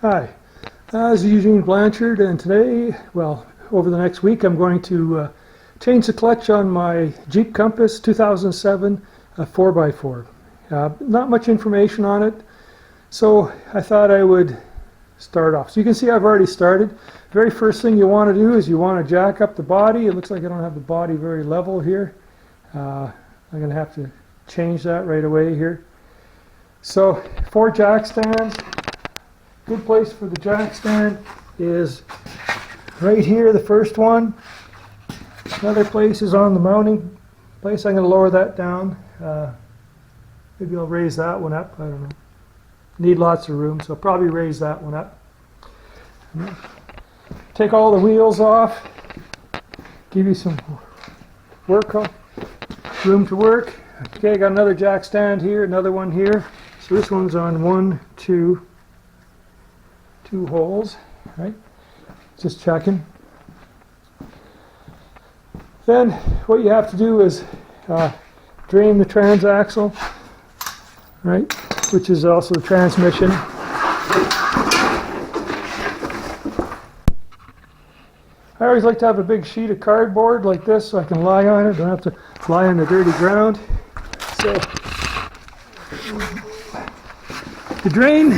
Hi, this is Eugene Blanchard, and today, well, over the next week, I'm going to change the clutch on my Jeep Compass 2007 4x4. Not much information on it, so I thought I would start off. So you can see I've already started. Very first thing you want to do is you want to jack up the body. It looks like I don't have the body very level here. I'm going to have to change that right away here. So 4 jack stands. Good place for the jack stand is right here, the first one. Another place is on the mounting place. I'm going to lower that down. Maybe I'll raise that one up. I don't know. Need lots of room, so I'll probably raise that one up. Take all the wheels off. Give you some room to work. Okay, I got another jack stand here, another one here. So this one's on 2 holes, right? Just checking. Then what you have to do is drain the transaxle, right? Which is also the transmission. I always like to have a big sheet of cardboard like this so I can lie on it. Don't have to lie on the dirty ground. So to drain,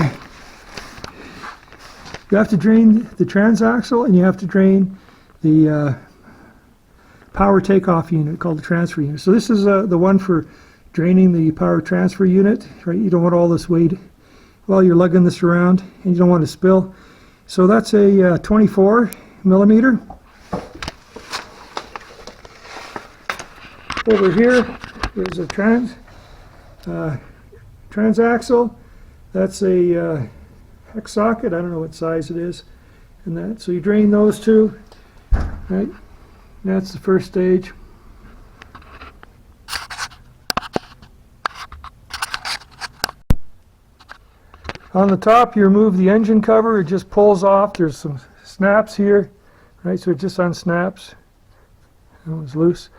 you have to drain the transaxle and you have to drain the power takeoff unit called the transfer unit. So this is the one for draining the power transfer unit, right? You don't want all this weight while you're lugging this around, and you don't want to spill. So that's a 24 millimeter. Over here is a transaxle. That's a hex socket. I don't know what size it is, and that. So you drain those two, right? That's the first stage. On the top, you remove the engine cover. It just pulls off. There's some snaps here, right? So it just unsnaps. It was loose.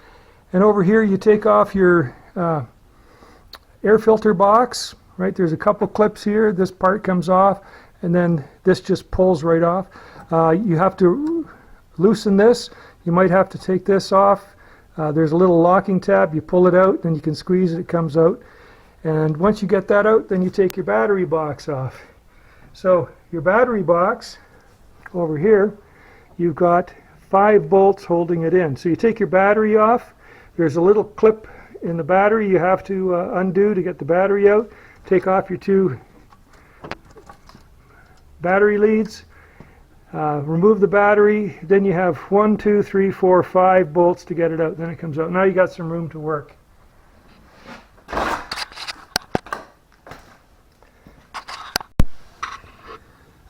And over here, you take off your air filter box, right? There's a couple clips here. This part comes off, and then this just pulls right off. You have to loosen this. You might have to take this off. There's a little locking tab. You pull it out, then you can squeeze it. It comes out. And once you get that out, then you take your battery box off. So your battery box over here, you've got 5 bolts holding it in. So you take your battery off. There's a little clip in the battery you have to undo to get the battery out. Take off your 2 battery leads. Remove the battery. Then you have 1, 2, 3, 4, 5 bolts to get it out. Then it comes out. Now you got some room to work.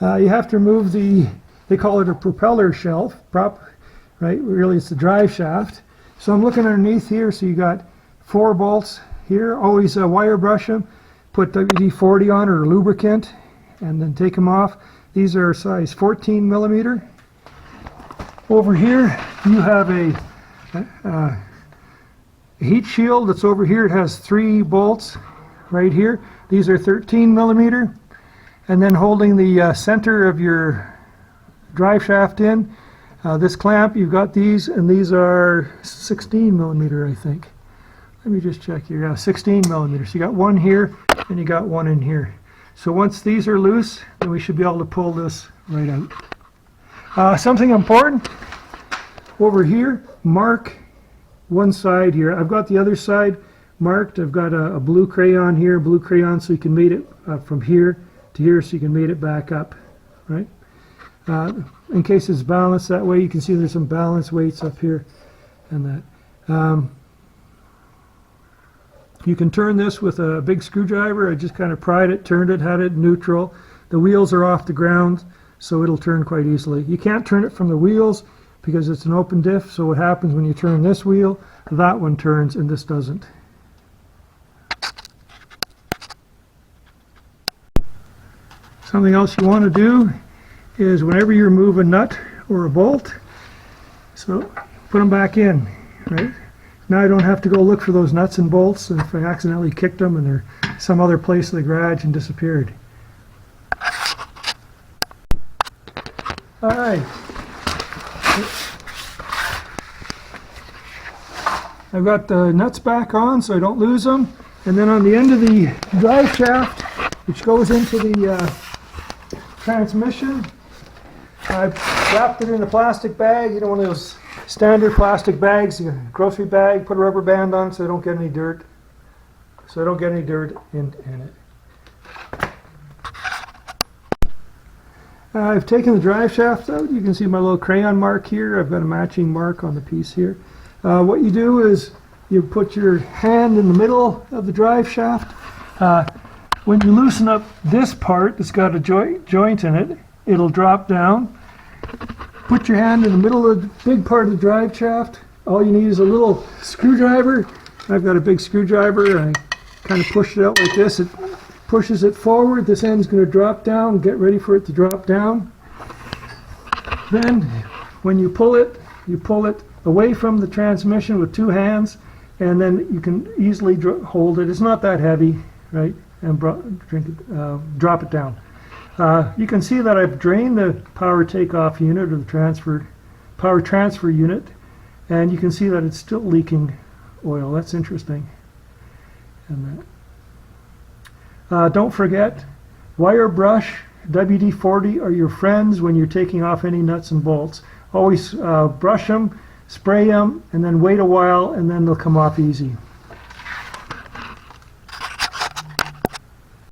You have to remove they call it a propeller shelf, right? Really it's the drive shaft. So I'm looking underneath here, so you got 4 bolts here. Always wire brush them, put WD-40 on or lubricant, and then take them off. These are size 14 millimeter. Over here you have a heat shield that's over here. It has 3 bolts right here. These are 13 millimeter. And then holding the center of your drive shaft in, this clamp, you've got these, and these are 16 millimeter, I think. Let me just check here. Yeah, 16 millimeter. So you got one here, and you got one in here. So once these are loose, then we should be able to pull this right out. Something important, over here, mark one side here. I've got the other side marked. I've got a blue crayon here, blue crayon, so you can mate it from here to here, so you can mate it back up, right? In case it's balanced that way, you can see there's some balance weights up here and that. You can turn this with a big screwdriver. I just kind of pried it, turned it, had it neutral. The wheels are off the ground, so it'll turn quite easily. You can't turn it from the wheels because it's an open diff, so what happens when you turn this wheel, that one turns and this doesn't. Something else you want to do is whenever you remove a nut or a bolt, so put them back in, right? Now I don't have to go look for those nuts and bolts if I accidentally kicked them and they're some other place in the garage and disappeared. All right. I've got the nuts back on so I don't lose them. And then on the end of the drive shaft, which goes into the transmission, I've wrapped it in a plastic bag, you know, one of those standard plastic bags, a grocery bag, put a rubber band on so I don't get any dirt. So I don't get any dirt in it. I've taken the drive shaft out. You can see my little crayon mark here. I've got a matching mark on the piece here. What you do is you put your hand in the middle of the drive shaft. When you loosen up this part that's got a joint in it, it'll drop down. Put your hand in the middle of the big part of the drive shaft. All you need is a little screwdriver. I've got a big screwdriver, and I kind of push it out like this. It pushes it forward. This end's going to drop down. Get ready for it to drop down. Then when you pull it away from the transmission with two hands, and then you can easily hold it. It's not that heavy, right? And drop it down. You can see that I've drained the power takeoff unit, or the power transfer unit, and you can see that it's still leaking oil. That's interesting. And don't forget, wire brush, WD-40 are your friends when you're taking off any nuts and bolts. Always brush them, spray them, and then wait a while, and then they'll come off easy.